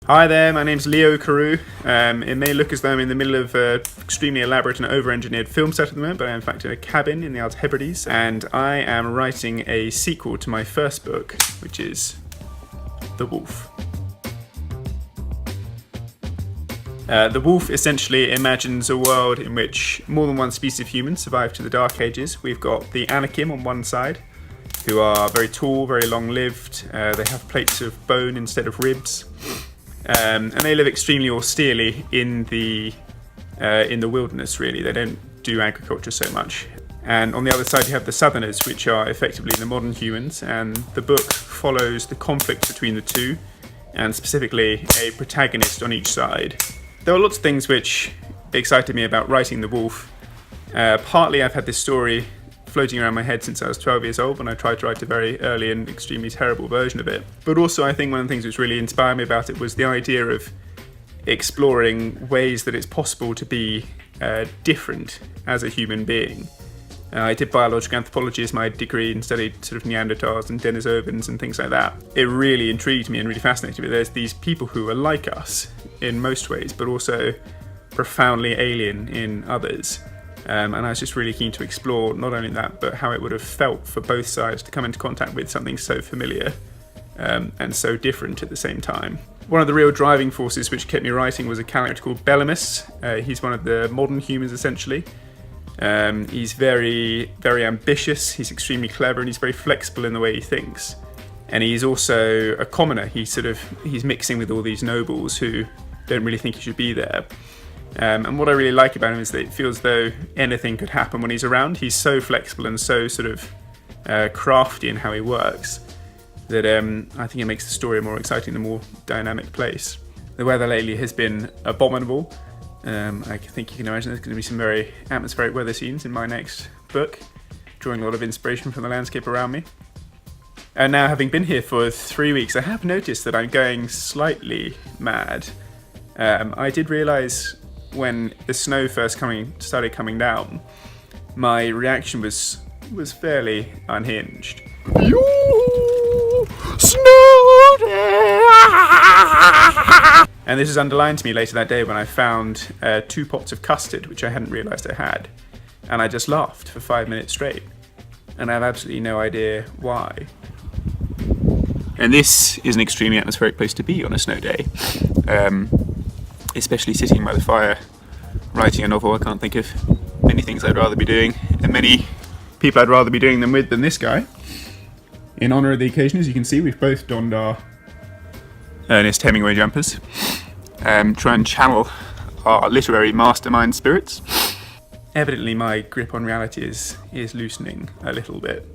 Hi there, my name's Leo Carew. It may look as though I'm in the middle of an extremely elaborate and over-engineered film set at the moment, but I'm in fact in a cabin in the Alps Hebrides, and I am writing a sequel to my first book, which is The Wolf. The Wolf essentially imagines a world in which more than one species of humans survive to the Dark Ages. We've got the Anakim on one side, who are very tall, very long-lived. They have plates of bone instead of ribs. And they live extremely austerely in the wilderness, really. They don't do agriculture so much. And on the other side you have the Southerners, which are effectively the modern humans, and the book follows the conflict between the two, and specifically a protagonist on each side. There are lots of things which excited me about writing The Wolf. Partly I've had this story floating around my head since I was 12 years old when I tried to write a very early and extremely terrible version of it. But also I think one of the things which really inspired me about it was the idea of exploring ways that it's possible to be different as a human being. I did biological anthropology as my degree and studied sort of Neanderthals and Denisovans and things like that. It really intrigued me and really fascinated me. There's these people who are like us in most ways, but also profoundly alien in others. And I was just really keen to explore not only that, but how it would have felt for both sides to come into contact with something so familiar and so different at the same time. One of the real driving forces which kept me writing was a character called Bela Mas. He's one of the modern humans, essentially. He's very, very ambitious, he's extremely clever, and he's very flexible in the way he thinks. And he's also a commoner. He's mixing with all these nobles who don't really think he should be there. And what I really like about him is that it feels though anything could happen when he's around. He's so flexible and so sort of crafty in how he works that I think it makes the story a more exciting and more dynamic place. The weather lately has been abominable. I think you can imagine there's going to be some very atmospheric weather scenes in my next book, drawing a lot of inspiration from the landscape around me. And now, having been here for 3 weeks, I have noticed that I'm going slightly mad. I did realise when the snow first started coming down, my reaction was fairly unhinged. And this was underlined to me later that day when I found 2 pots of custard, which I hadn't realised I had. And I just laughed for 5 minutes straight. And I have absolutely no idea why. And this is an extremely atmospheric place to be on a snow day. Especially sitting by the fire, writing a novel. I can't think of many things I'd rather be doing, and many people I'd rather be doing them with than this guy. In honour of the occasion, as you can see, we've both donned our Ernest Hemingway jumpers. Try and channel our literary mastermind spirits. Evidently my grip on reality is loosening a little bit.